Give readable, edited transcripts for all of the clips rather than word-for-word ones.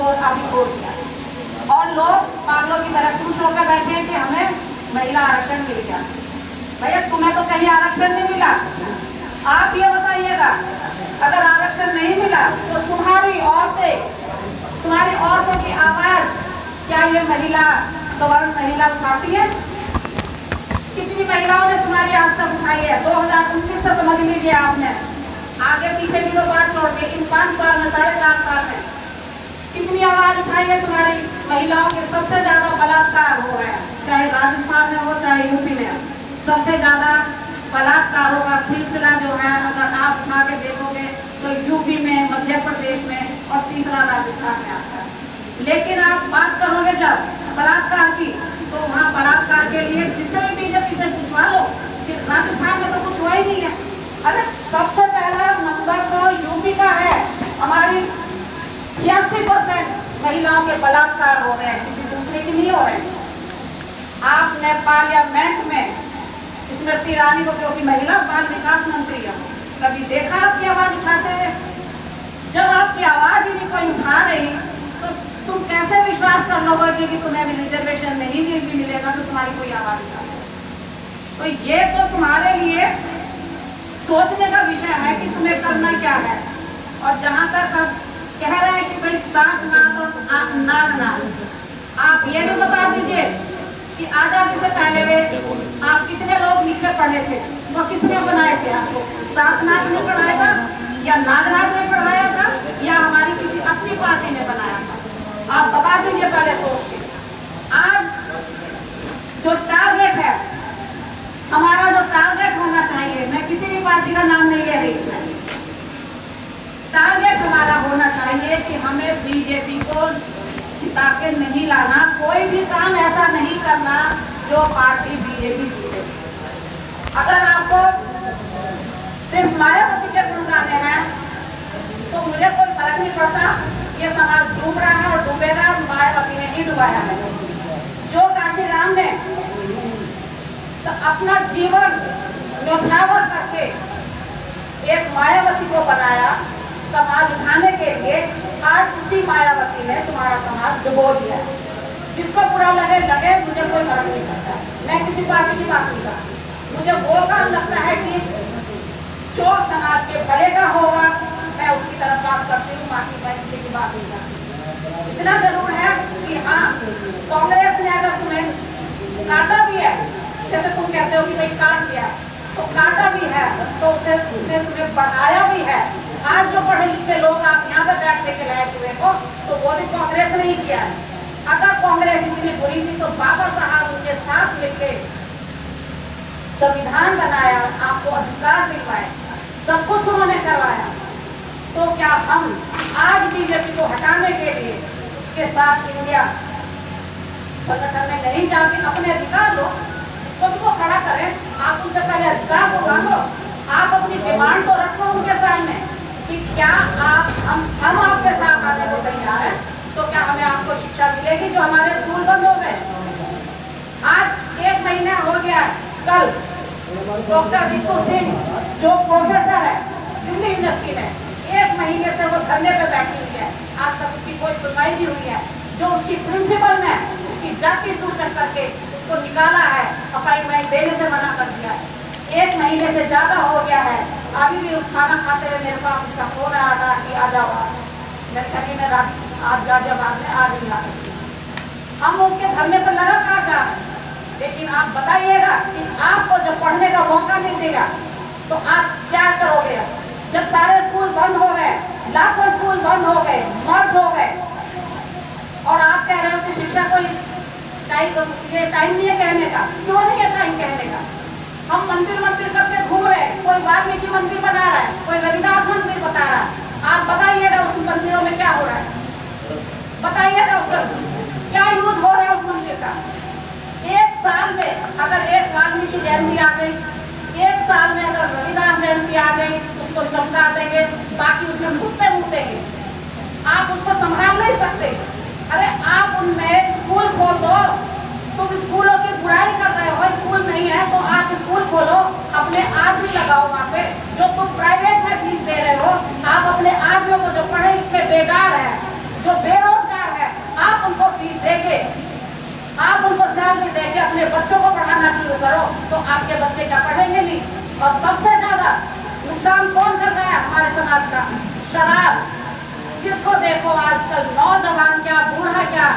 को अभी छोड़ दिया और लोग पागलों की तरह खुश होकर बैठे हैं कि हमें महिला आरक्षण मिल गया। भैया तुम्हें तो कहीं आरक्षण नहीं मिला। आप ये बताइएगा, अगर आरक्षण नहीं मिला तो तुम्हारी औरतों की आवाज क्या ये महिला सवर्ण महिला उठाती है? कितनी महिलाओं ने तुम्हारी आज तक उठाई है? 2019 से समझ लीजिए आपने, आगे पीछे की तो बात छोड़ दी, इन 5 साल में 4.5 साल में कितनी आवाज उठाई है तुम्हारी महिलाओं के? सबसे ज्यादा बलात्कार हो रहा है, चाहे राजस्थान में हो चाहे यूपी में हो, सबसे ज्यादा बलात्कारों का सिलसिला जो है अगर आप उठा के देखोगे तो यूपी में, मध्य प्रदेश में और तीसरा राजस्थान में आता है। लेकिन आप बात करोगे जब बलात्कार की तो वहाँ बलात्कार के लिए जिससे भी बीजेपी से पूछवा लो कि राजस्थान में तो कुछ हुआ ही नहीं है। अरे सबसे पहला नंबर तो यूपी का है, हमारी 86% महिलाओं के बलात्कार हो रहे हैं, किसी दूसरे की नहीं हो रहे हैं। आपने पार्लियामेंट में स्मृति ईरानी को, जो कि महिला बाल विकास मंत्री है, कभी देखा आपकी आवाज उठाते हुए? जब आपकी आवाज ही नहीं कोई उठा रही तो तुम कैसे विश्वास कर लोगे कि तुम्हें रिजर्वेशन नहीं भी मिलेगा तो तुम्हारी कोई आवाज उठा? तो ये तो तुम्हारे लिए सोचने का विषय है कि तुम्हें करना क्या है। और जहां तक अब कह रहे हैं कि भाई सांप नाद और नाग नाद, आप ये भी बता दीजिए कि आजादी से पहले वे आप कितने लोग लिखे पढ़े थे? वो किसने बनाए थे? आपको सांपनाथ ने पढ़ाया था या नागनाथ ने पढ़ाया था या हमारी किसी अपनी पार्टी ने बनाया था? आप बता दीजिए पहले सोच के। आज जो टारगेट है हमारा, जो टारगेट होना चाहिए, मैं किसी भी पार्टी का नाम नहीं ले रही हूँ, टारगेट हमारा होना चाहिए कि हमें बीजेपी को जिता के नहीं लाना, कोई भी काम ऐसा नहीं करना जो पार्टी बीजेपी जीते। अगर आपको सिर्फ मायावती के गुण गाने हैं तो मुझे कोई फर्क नहीं पड़ता, ये समाज डूब रहा है और डूबेगा, मायावती ने ही डुबाया है। जो काशीराम ने तो अपना जीवन न्यौछावर करके एक मायावती को बनाया समाज उठाने के लिए, आज उसी मायावती ने तुम्हारा समाज डुबो दिया। जिसको बुरा लगे लगे, मुझे कोई फर्क नहीं पड़ता, मैं किसी पार्टी की बात नहीं करती। मुझे वो काम लगता है कि जो समाज के भले का होगा मैं उसकी तरफ बात करती हूँ, बाकी मैं किसी की बात नहीं करती। इतना जरूर है कि हाँ, कांग्रेस ने अगर तुम्हें काटा भी है, जैसे तुम कहते हो कि भाई काट दिया, तो काटा भी है तो उसने तुम्हें बढ़ाया भी है। आज जो पढ़े लिखे लोग आप यहाँ पे बैठने के लायक हुए हो तो वो भी कांग्रेस ने ही किया है। अगर कांग्रेस इतनी बुरी थी तो बाबा साहब उनके साथ लेके संविधान बनाया, आपको अधिकार दिलवाए, सब कुछ उन्होंने करवाया, तो क्या हम आज बीजेपी को हटाने के लिए उसके साथ इंडिया संगठन में नहीं जाके अपने अधिकार लो, इसको भी वो खड़ा करें? आप उनसे पहले अधिकार को मांगो, आप अपनी डिमांड तो रखो उनके सामने कि क्या हम आपके साथ आने को तैयार हैं, तो क्या हमें आपको शिक्षा मिलेगी? जो हमारे स्कूल बंद हो गए, आज 1 महीना हो गया, कल डॉक्टर रितु सिंह जो प्रोफेसर है दिल्ली यूनिवर्सिटी में, 1 महीने से वो धरने पे बैठी हुई है, आज तक उसकी कोई सुनवाई नहीं हुई है। जो उसकी प्रिंसिपल ने उसकी जाति सूचक करके उसको निकाला है, अपॉइंटमेंट देने से मना कर दिया है। 1 महीने से ज्यादा हो गया है, अभी भी खाना खाते हुए मेरे पास उसका फोन आया था कि आ जाओ, मैं कहीं मैं आज गाजियाबाद में आज नहीं आ सकती। हम उसके धरने पर लगातार जा रहे हैं, लेकिन आप बताइएगा कि आपको जब पढ़ने का मौका नहीं देगा तो आप क्या करोगे? जब सारे स्कूल बंद हो गए, लाखों स्कूल बंद हो गए, मर्ज हो गए, और आप कह रहे हो कि शिक्षा को ये टाइम नहीं है कहने का। क्यों नहीं है टाइम कहने का? हम मंदिर मंदिर करके घूम रहे हैं, कोई वाल्मीकि मंदिर बना रहा है, कोई रविदास मंदिर बता रहा है। आप बताइएगा उस मंदिरों में क्या हो रहा है, बताइएगा उसका क्या यूज हो रहा है उस मंदिर का। 1 साल में अगर एक वाल्मीकि जयंती आ गई, 1 साल में अगर रविदास जयंती आ गई, उसको चमका देंगे, बाकी उसमें मुद्दे मुद्देंगे, आप उसको संभाल नहीं सकते। अरे आप उनमें स्कूल खोल दो, तुम स्कूलों की बुराई कर रहे हो, स्कूल नहीं है तो आप स्कूल खोलो, अपने आदमी लगाओ वहाँ पे, जो तुम प्राइवेट में फीस दे रहे हो, आप अपने आदमियों को जो पढ़े लिखे बेकार है, जो बेरोजगार आपके बच्चे क्या पढ़ेंगे नहीं। और सबसे ज्यादा नुकसान कौन कर रहा है हमारे समाज का? शराब। जिसको देखो आजकल नौजवान क्या बूढ़ा क्या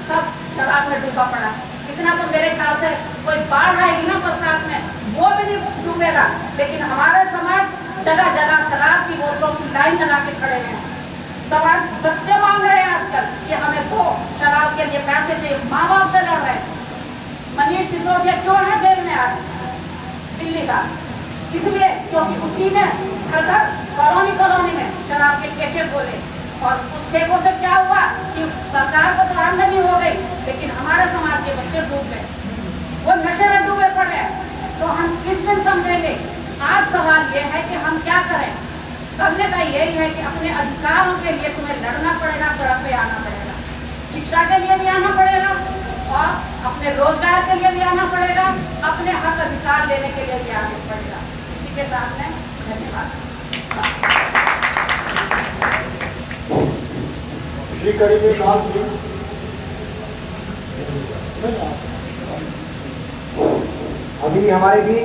सब शराब में डूबा पड़ा। इतना तो मेरे ख्याल से कोई बाढ़ आएगी ना बरसात में वो भी नहीं डूबेगा। लेकिन हमारे समाज जगह जगह शराब की बोतलों की लाइन लगा के खड़े हैं। समाज बच्चे मांग रहे हैं आजकल कि हमें तो शराब के लिए पैसे चाहिए, माँ बाप से लड़ रहे हैं। मनीष सिसोदिया क्यों है जेल में आज दिल्ली का? इसलिए क्योंकि उसी ने घर घर कॉलोनी कॉलोनी में शराब के ठेके खोले और उस ठेकों से क्या हुआ कि सरकार को तो आमदनी हो गई लेकिन हमारे समाज के बच्चे डूब गए, वो नशे में डूबे पड़े हैं। तो हम किस दिन समझेंगे? आज सवाल ये है कि हम क्या करें। करने का यही है कि अपने अधिकारों के लिए तुम्हें लड़ना पड़ेगा, सड़क पे आना पड़ेगा, शिक्षा के लिए भी आना पड़ेगा और अपने रोजगार के लिए भी आना पड़ेगा, अपने हक अधिकार लेने के लिए भी आना पड़ेगा। इसी के साथ में धन्यवाद। श्री करेंगे अभी हमारे भी